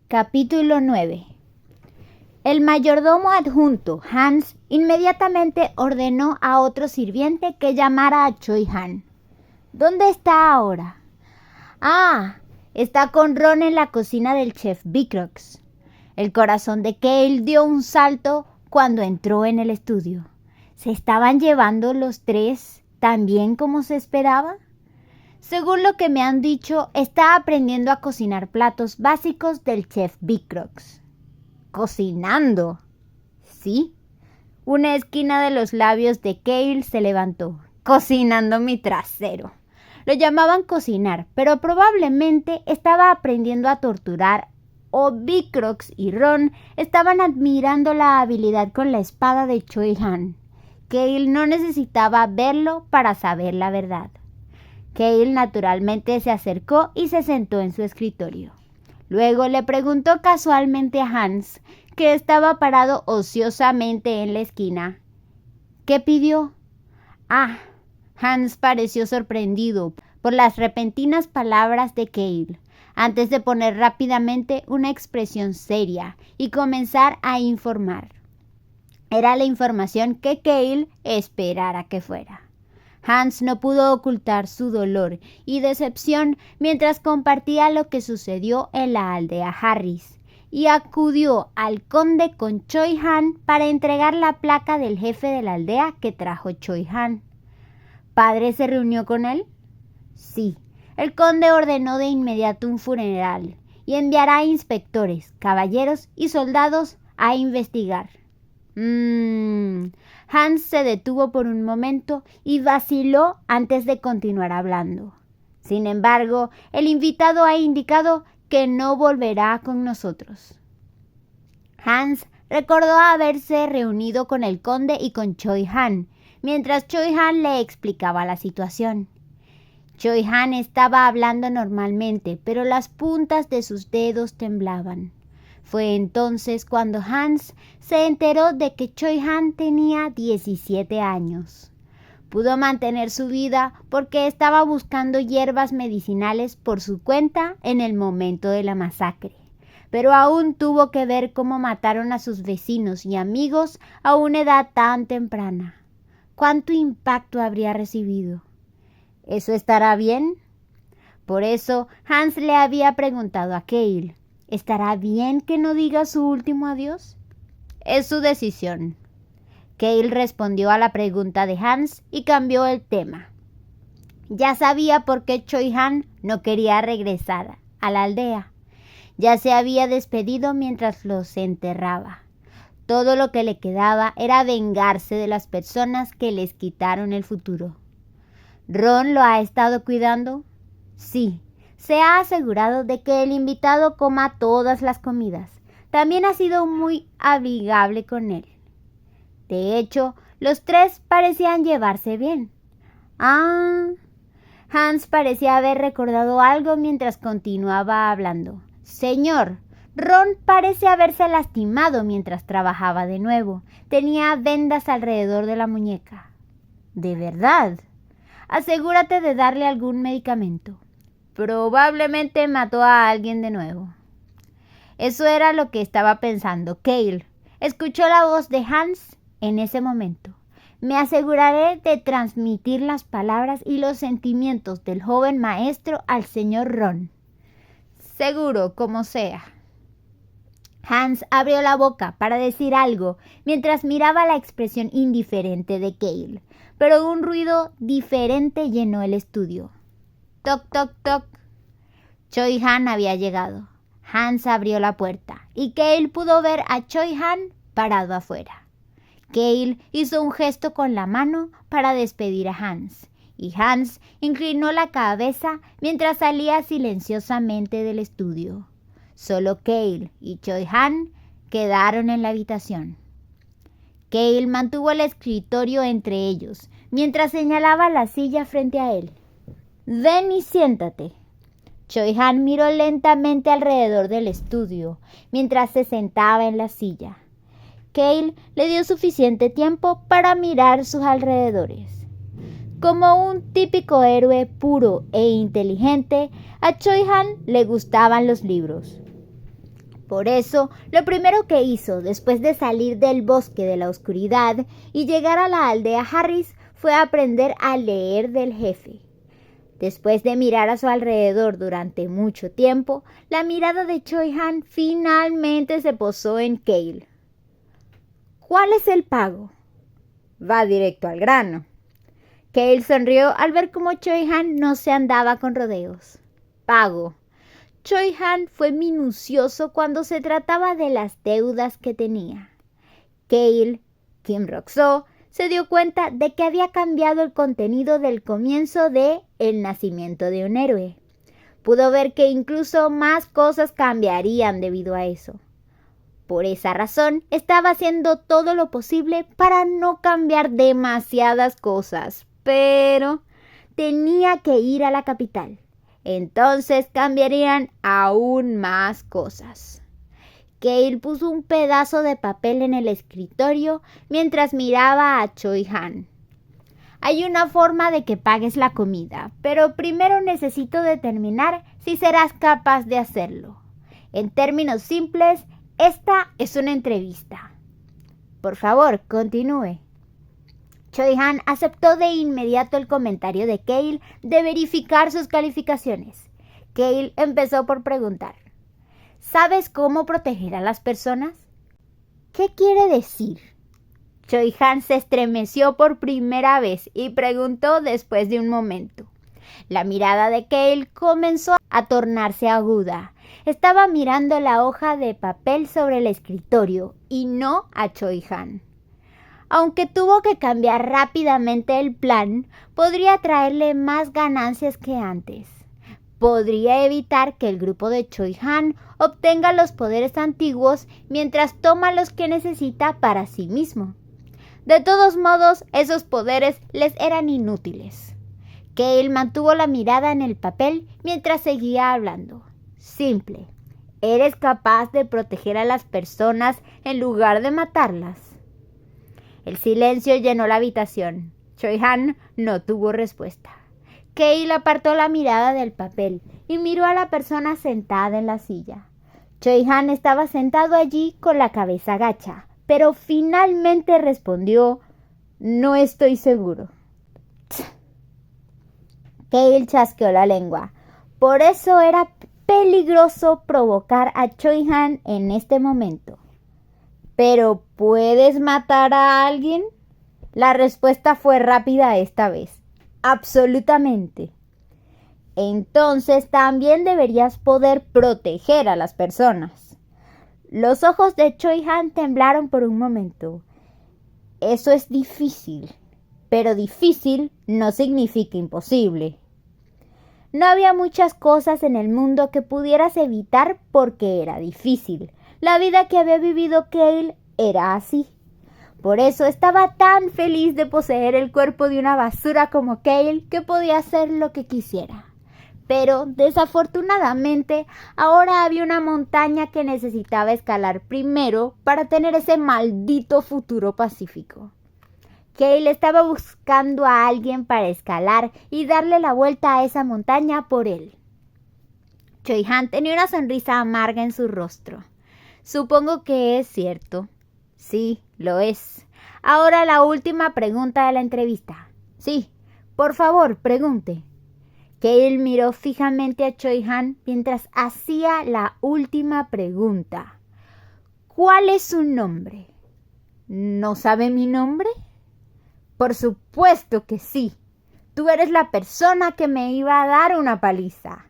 Capítulo 9. El mayordomo adjunto, Hans, inmediatamente ordenó a otro sirviente que llamara a Choi-han. ¿Dónde está ahora? Está con Ron en la cocina del chef Vicrox. El corazón de Cale dio un salto cuando entró en el estudio. ¿Se estaban llevando los tres tan bien como se esperaba? Según lo que me han dicho, está aprendiendo a cocinar platos básicos del chef Vicrox. ¿Cocinando? Sí. Una esquina de los labios de Cale se levantó. Cocinando mi trasero. Lo llamaban cocinar, pero probablemente estaba aprendiendo a torturar, o Vicrox y Ron estaban admirando la habilidad con la espada de Choi-han. Cale no necesitaba verlo para saber la verdad. Cale naturalmente se acercó y se sentó en su escritorio. Luego le preguntó casualmente a Hans, que estaba parado ociosamente en la esquina. ¿Qué pidió? Hans pareció sorprendido por las repentinas palabras de Cale, antes de poner rápidamente una expresión seria y comenzar a informar. Era la información que Cale esperara que fuera. Hans no pudo ocultar su dolor y decepción mientras compartía lo que sucedió en la aldea Harris, y acudió al conde con Choi-han para entregar la placa del jefe de la aldea que trajo Choi-han. ¿Padre se reunió con él? Sí. El conde ordenó de inmediato un funeral y enviará inspectores, caballeros y soldados a investigar. Hans se detuvo por un momento y vaciló antes de continuar hablando. Sin embargo, el invitado ha indicado que no volverá con nosotros. Hans recordó haberse reunido con el conde y con Choi-han, mientras Choi-han le explicaba la situación. Choi-han estaba hablando normalmente, pero las puntas de sus dedos temblaban. Fue entonces cuando Hans se enteró de que Choi-han tenía 17 años. Pudo mantener su vida porque estaba buscando hierbas medicinales por su cuenta en el momento de la masacre, pero aún tuvo que ver cómo mataron a sus vecinos y amigos a una edad tan temprana. ¿Cuánto impacto habría recibido? ¿Eso estará bien? Por eso Hans le había preguntado a Cale. ¿Estará bien que no diga su último adiós? Es su decisión. Cale respondió a la pregunta de Hans y cambió el tema. Ya sabía por qué Choi-han no quería regresar a la aldea. Ya se había despedido mientras los enterraba. Todo lo que le quedaba era vengarse de las personas que les quitaron el futuro. ¿Ron lo ha estado cuidando? Sí. Se ha asegurado de que el invitado coma todas las comidas. También ha sido muy amigable con él. De hecho, los tres parecían llevarse bien. Hans parecía haber recordado algo mientras continuaba hablando. Señor, Ron parece haberse lastimado mientras trabajaba de nuevo. Tenía vendas alrededor de la muñeca. ¿De verdad? Asegúrate de darle algún medicamento. Probablemente mató a alguien de nuevo. Eso era lo que estaba pensando Cale. Escuchó la voz de Hans en ese momento. Me aseguraré de transmitir las palabras y los sentimientos del joven maestro al señor Ron. Seguro, como sea. Hans abrió la boca para decir algo mientras miraba la expresión indiferente de Cale, pero un ruido diferente llenó el estudio. Toc, toc, toc. Choi-han había llegado. Hans abrió la puerta y Cale pudo ver a Choi-han parado afuera. Cale hizo un gesto con la mano para despedir a Hans, y Hans inclinó la cabeza mientras salía silenciosamente del estudio. Solo Cale y Choi-han quedaron en la habitación. Cale mantuvo el escritorio entre ellos mientras señalaba la silla frente a él. Ven y siéntate. Choi-han miró lentamente alrededor del estudio mientras se sentaba en la silla. Cale le dio suficiente tiempo para mirar sus alrededores. Como un típico héroe puro e inteligente, a Choi-han le gustaban los libros. Por eso, lo primero que hizo después de salir del bosque de la oscuridad y llegar a la aldea Harris fue aprender a leer del jefe. Después de mirar a su alrededor durante mucho tiempo, la mirada de Choi-han finalmente se posó en Cale. ¿Cuál es el pago? Va directo al grano. Cale sonrió al ver cómo Choi-han no se andaba con rodeos. Pago. Choi-han fue minucioso cuando se trataba de las deudas que tenía. Cale, Kim Rok-soo, se dio cuenta de que había cambiado el contenido del comienzo de El nacimiento de un héroe. Pudo ver que incluso más cosas cambiarían debido a eso. Por esa razón, estaba haciendo todo lo posible para no cambiar demasiadas cosas, pero tenía que ir a la capital. Entonces cambiarían aún más cosas. Cale puso un pedazo de papel en el escritorio mientras miraba a Choi-han. Hay una forma de que pagues la comida, pero primero necesito determinar si serás capaz de hacerlo. En términos simples, esta es una entrevista. Por favor, continúe. Choi-han aceptó de inmediato el comentario de Cale de verificar sus calificaciones. Cale empezó por preguntar: ¿sabes cómo proteger a las personas? ¿Qué quiere decir? Choi-han se estremeció por primera vez y preguntó después de un momento. La mirada de Cale comenzó a tornarse aguda. Estaba mirando la hoja de papel sobre el escritorio y no a Choi-han. Aunque tuvo que cambiar rápidamente el plan, podría traerle más ganancias que antes. Podría evitar que el grupo de Choi-han obtenga los poderes antiguos mientras toma los que necesita para sí mismo. De todos modos, esos poderes les eran inútiles. Cale mantuvo la mirada en el papel mientras seguía hablando. Simple. ¿Eres capaz de proteger a las personas en lugar de matarlas? El silencio llenó la habitación. Choi-han no tuvo respuesta. Cale apartó la mirada del papel y miró a la persona sentada en la silla. Choi-han estaba sentado allí con la cabeza agacha, pero finalmente respondió: no estoy seguro. Cale chasqueó la lengua. Por eso era peligroso provocar a Choi-han en este momento. ¿Pero puedes matar a alguien? La respuesta fue rápida esta vez. Absolutamente. Entonces también deberías poder proteger a las personas. Los ojos de Choi-han temblaron por un momento. Eso es difícil, pero difícil no significa imposible. No había muchas cosas en el mundo que pudieras evitar porque era difícil. La vida que había vivido Cale era así. Por eso estaba tan feliz de poseer el cuerpo de una basura como Cale que podía hacer lo que quisiera. Pero, desafortunadamente, ahora había una montaña que necesitaba escalar primero para tener ese maldito futuro pacífico. Cale estaba buscando a alguien para escalar y darle la vuelta a esa montaña por él. Choi-han tenía una sonrisa amarga en su rostro. Supongo que es cierto. Sí, lo es. Ahora la última pregunta de la entrevista. Sí, por favor, pregunte. Cale miró fijamente a Choi-han mientras hacía la última pregunta. ¿Cuál es su nombre? ¿No sabe mi nombre? Por supuesto que sí. Tú eres la persona que me iba a dar una paliza.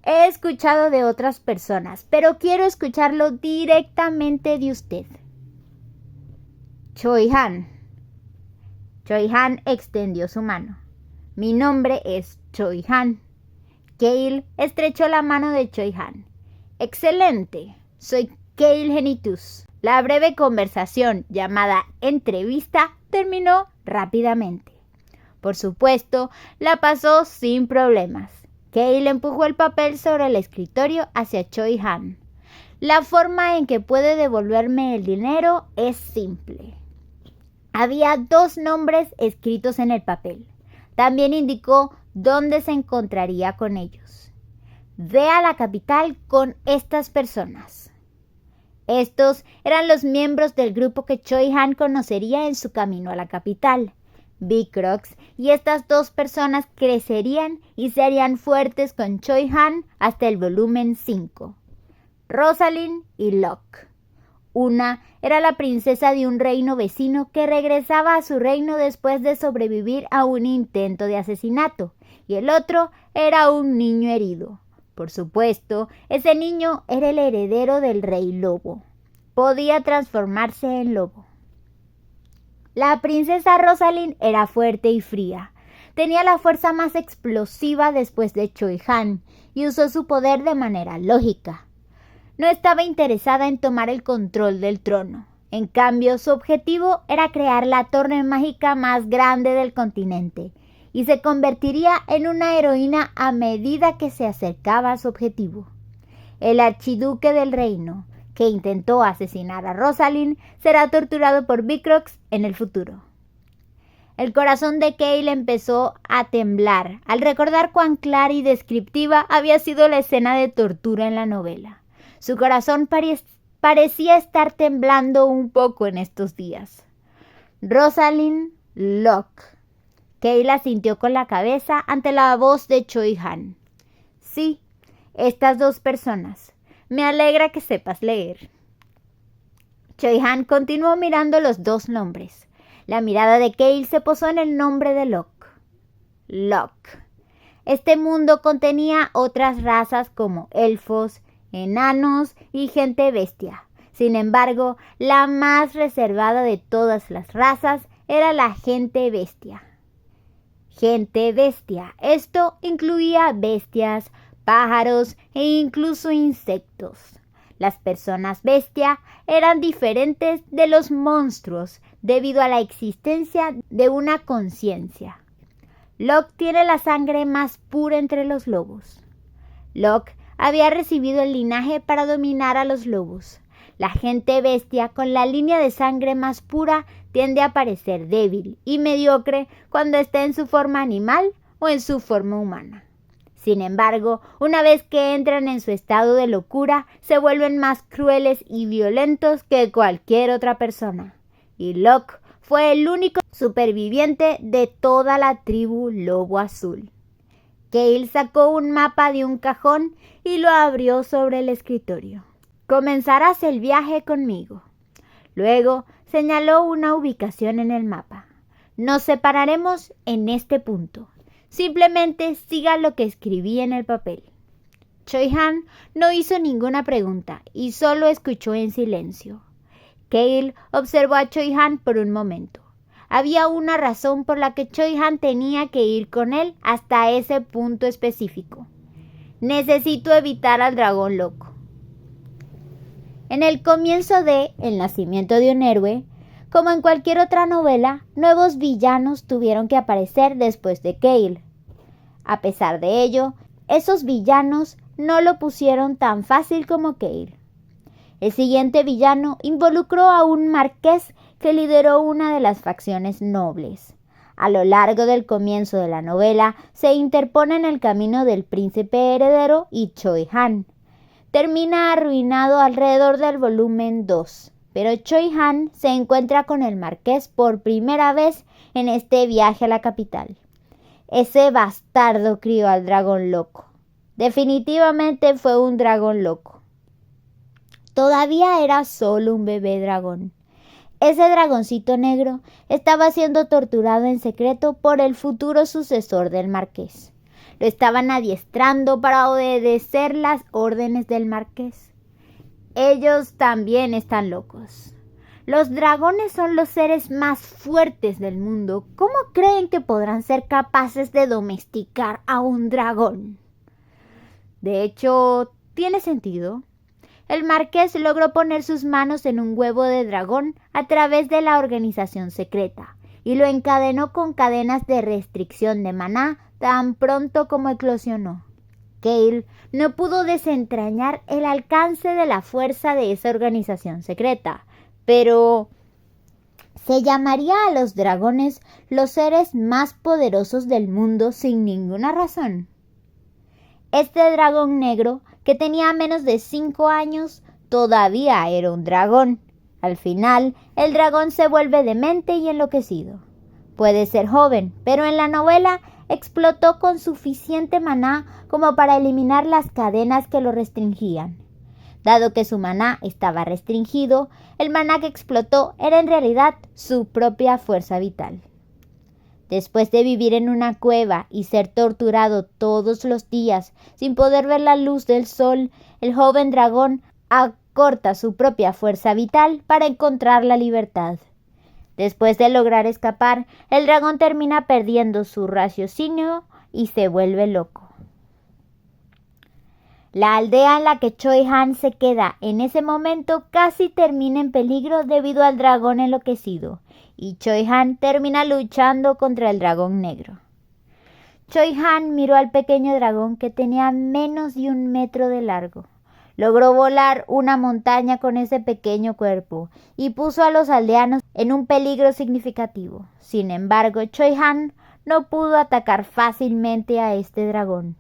He escuchado de otras personas, pero quiero escucharlo directamente de usted. Choi-han. Choi-han extendió su mano. Mi nombre es Choi-han. Cale estrechó la mano de Choi-han. Excelente. Soy Cale Genitus. La breve conversación llamada entrevista terminó rápidamente. Por supuesto, la pasó sin problemas. Cale empujó el papel sobre el escritorio hacia Choi-han. La forma en que puede devolverme el dinero es simple. Había 2 nombres escritos en el papel. También indicó dónde se encontraría con ellos. ve a la capital con estas personas. Estos eran los miembros del grupo que Choi-han conocería en su camino a la capital. Vicrox y estas dos personas crecerían y serían fuertes con Choi-han hasta el volumen 5. Rosalind y Locke. Una era la princesa de un reino vecino que regresaba a su reino después de sobrevivir a un intento de asesinato, y el otro era un niño herido. Por supuesto, ese niño era el heredero del rey lobo. Podía transformarse en lobo. La princesa Rosalind era fuerte y fría. Tenía la fuerza más explosiva después de Choi-han y usó su poder de manera lógica. No estaba interesada en tomar el control del trono. En cambio, su objetivo era crear la torre mágica más grande del continente y se convertiría en una heroína a medida que se acercaba a su objetivo. El archiduque del reino, que intentó asesinar a Rosalind, será torturado por Vicrox en el futuro. El corazón de Cale empezó a temblar al recordar cuán clara y descriptiva había sido la escena de tortura en la novela. Su corazón parecía estar temblando un poco en estos días. Rosalind, Locke. Cale asintió con la cabeza ante la voz de Choi-han. Sí, estas dos personas. Me alegra que sepas leer. Choi-han continuó mirando los dos nombres. La mirada de Cale se posó en el nombre de Locke. Locke. Este mundo contenía otras razas como elfos, enanos y gente bestia. Sin embargo, la más reservada de todas las razas era la gente bestia. Gente bestia. Esto incluía bestias, pájaros e incluso insectos. Las personas bestia eran diferentes de los monstruos debido a la existencia de una conciencia. Locke tiene la sangre más pura entre los lobos. Locke había recibido el linaje para dominar a los lobos. La gente bestia con la línea de sangre más pura tiende a parecer débil y mediocre cuando está en su forma animal o en su forma humana. Sin embargo, una vez que entran en su estado de locura, se vuelven más crueles y violentos que cualquier otra persona. Y Locke fue el único superviviente de toda la tribu Lobo Azul. Cale sacó un mapa de un cajón y lo abrió sobre el escritorio. Comenzarás el viaje conmigo. Luego señaló una ubicación en el mapa. Nos separaremos en este punto. Simplemente siga lo que escribí en el papel. Choi-han no hizo ninguna pregunta y solo escuchó en silencio. Cale observó a Choi-han por un momento. Había una razón por la que Choi-han tenía que ir con él hasta ese punto específico. Necesito evitar al dragón loco. En el comienzo de El nacimiento de un héroe, como en cualquier otra novela, nuevos villanos tuvieron que aparecer después de Cale. A pesar de ello, esos villanos no lo pusieron tan fácil como Cale. El siguiente villano involucró a un marqués que lideró una de las facciones nobles. A lo largo del comienzo de la novela, se interpone en el camino del príncipe heredero y Choi-han. Termina arruinado alrededor del volumen 2, pero Choi-han se encuentra con el marqués por primera vez en este viaje a la capital. Ese bastardo crió al dragón loco. Definitivamente fue un dragón loco. Todavía era solo un bebé dragón. Ese dragoncito negro estaba siendo torturado en secreto por el futuro sucesor del marqués. Lo estaban adiestrando para obedecer las órdenes del marqués. Ellos también están locos. Los dragones son los seres más fuertes del mundo. ¿Cómo creen que podrán ser capaces de domesticar a un dragón? De hecho, tiene sentido. El marqués logró poner sus manos en un huevo de dragón a través de la organización secreta y lo encadenó con cadenas de restricción de maná tan pronto como eclosionó. Cale no pudo desentrañar el alcance de la fuerza de esa organización secreta, pero se llamaría a los dragones los seres más poderosos del mundo sin ninguna razón. Este dragón negro, que tenía menos de 5 años, todavía era un dragón. Al final, el dragón se vuelve demente y enloquecido. Puede ser joven, pero en la novela explotó con suficiente maná como para eliminar las cadenas que lo restringían. Dado que su maná estaba restringido, el maná que explotó era en realidad su propia fuerza vital. Después de vivir en una cueva y ser torturado todos los días sin poder ver la luz del sol, el joven dragón acorta su propia fuerza vital para encontrar la libertad. Después de lograr escapar, el dragón termina perdiendo su raciocinio y se vuelve loco. La aldea en la que Choi Han se queda en ese momento casi termina en peligro debido al dragón enloquecido, y Choi Han termina luchando contra el dragón negro. Choi Han miró al pequeño dragón que tenía menos de 1 metro de largo. Logró volar una montaña con ese pequeño cuerpo y puso a los aldeanos en un peligro significativo. Sin embargo, Choi Han no pudo atacar fácilmente a este dragón.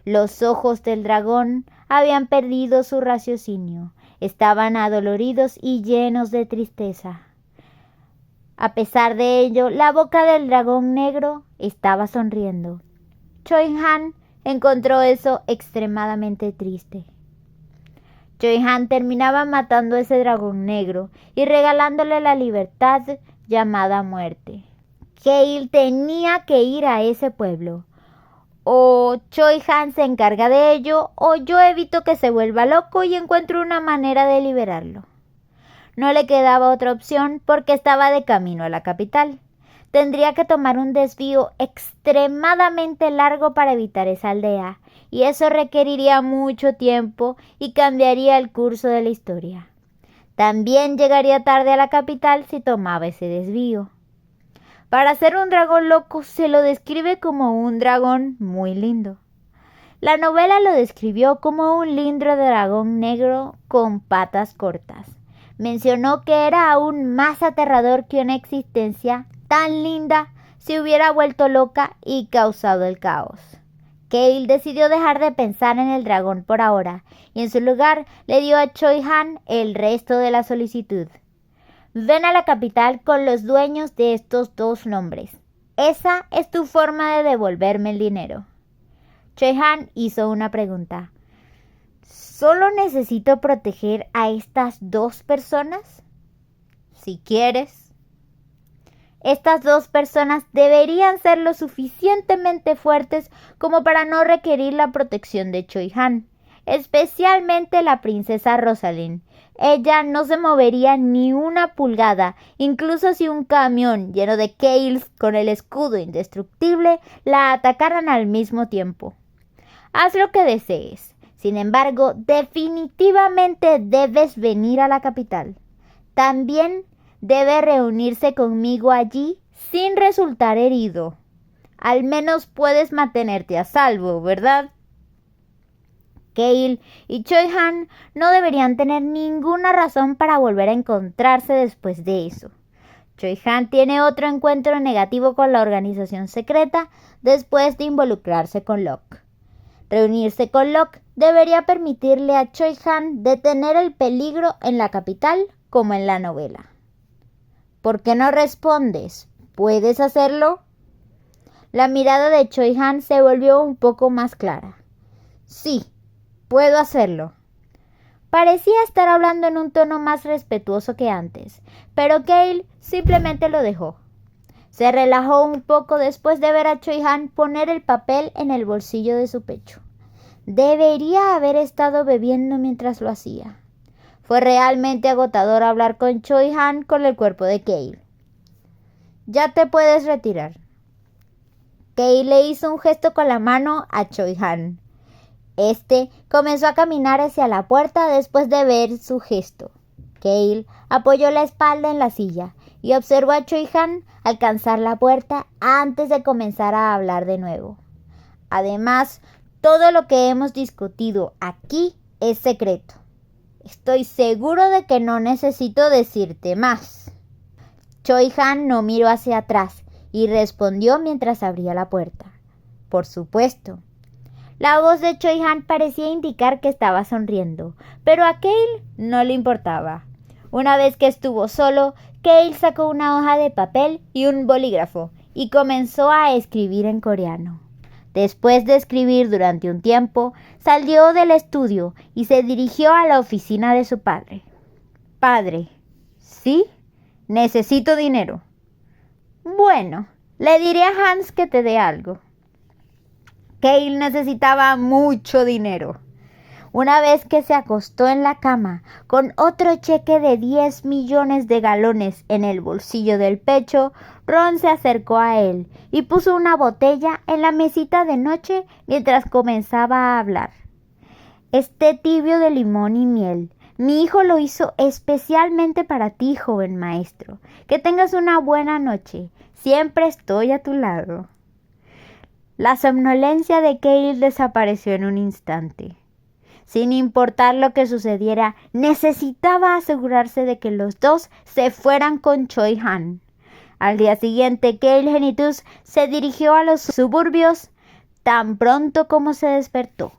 Los ojos del dragón habían perdido su raciocinio, estaban adoloridos y llenos de tristeza. A pesar de ello, la boca del dragón negro estaba sonriendo. Choi Han encontró eso extremadamente triste. Choi Han terminaba matando a ese dragón negro y regalándole la libertad llamada muerte. Gale tenía que ir a ese pueblo. O Choi Han se encarga de ello, o yo evito que se vuelva loco y encuentro una manera de liberarlo. No le quedaba otra opción porque estaba de camino a la capital. Tendría que tomar un desvío extremadamente largo para evitar esa aldea, y eso requeriría mucho tiempo y cambiaría el curso de la historia. También llegaría tarde a la capital si tomaba ese desvío. Para ser un dragón loco se lo describe como un dragón muy lindo. La novela lo describió como un lindo dragón negro con patas cortas. Mencionó que era aún más aterrador que una existencia tan linda se hubiera vuelto loca y causado el caos. Gale decidió dejar de pensar en el dragón por ahora y en su lugar le dio a Choi Han el resto de la solicitud. Ven a la capital con los dueños de estos 2 nombres. Esa es tu forma de devolverme el dinero. Choi Han hizo una pregunta. ¿Solo necesito proteger a estas 2 personas? Si quieres. Estas 2 personas deberían ser lo suficientemente fuertes como para no requerir la protección de Choi Han, especialmente la princesa Rosalind. Ella no se movería ni una pulgada, incluso si un camión lleno de Gales con el escudo indestructible la atacaran al mismo tiempo. Haz lo que desees. Sin embargo, definitivamente debes venir a la capital. También debe reunirse conmigo allí sin resultar herido. Al menos puedes mantenerte a salvo, ¿verdad? Gale y Choi Han no deberían tener ninguna razón para volver a encontrarse después de eso. Choi Han tiene otro encuentro negativo con la organización secreta después de involucrarse con Locke. Reunirse con Locke debería permitirle a Choi Han detener el peligro en la capital como en la novela. ¿Por qué no respondes? ¿Puedes hacerlo? La mirada de Choi Han se volvió un poco más clara. Sí, puedo hacerlo. Parecía estar hablando en un tono más respetuoso que antes, pero Gale simplemente lo dejó. Se relajó un poco después de ver a Choi Han poner el papel en el bolsillo de su pecho. Debería haber estado bebiendo mientras lo hacía. Fue realmente agotador hablar con Choi Han con el cuerpo de Gale. Ya te puedes retirar. Gale le hizo un gesto con la mano a Choi Han. Este comenzó a caminar hacia la puerta después de ver su gesto. Gale apoyó la espalda en la silla y observó a Choi Han alcanzar la puerta antes de comenzar a hablar de nuevo. Además, todo lo que hemos discutido aquí es secreto. Estoy seguro de que no necesito decirte más. Choi Han no miró hacia atrás y respondió mientras abría la puerta. Por supuesto. La voz de Choi Han parecía indicar que estaba sonriendo, pero a Cale no le importaba. Una vez que estuvo solo, Cale sacó una hoja de papel y un bolígrafo y comenzó a escribir en coreano. Después de escribir durante un tiempo, salió del estudio y se dirigió a la oficina de su padre. Padre, ¿sí? Necesito dinero. Bueno, le diré a Hans que te dé algo. Cale necesitaba mucho dinero. Una vez que se acostó en la cama, con otro cheque de 10 millones de galones en el bolsillo del pecho, Ron se acercó a él y puso una botella en la mesita de noche mientras comenzaba a hablar. Este tibio de limón y miel, mi hijo lo hizo especialmente para ti, joven maestro. Que tengas una buena noche. Siempre estoy a tu lado. La somnolencia de Cale desapareció en un instante. Sin importar lo que sucediera, necesitaba asegurarse de que los dos se fueran con Choi Han. Al día siguiente, Cale Genitus se dirigió a los suburbios tan pronto como se despertó.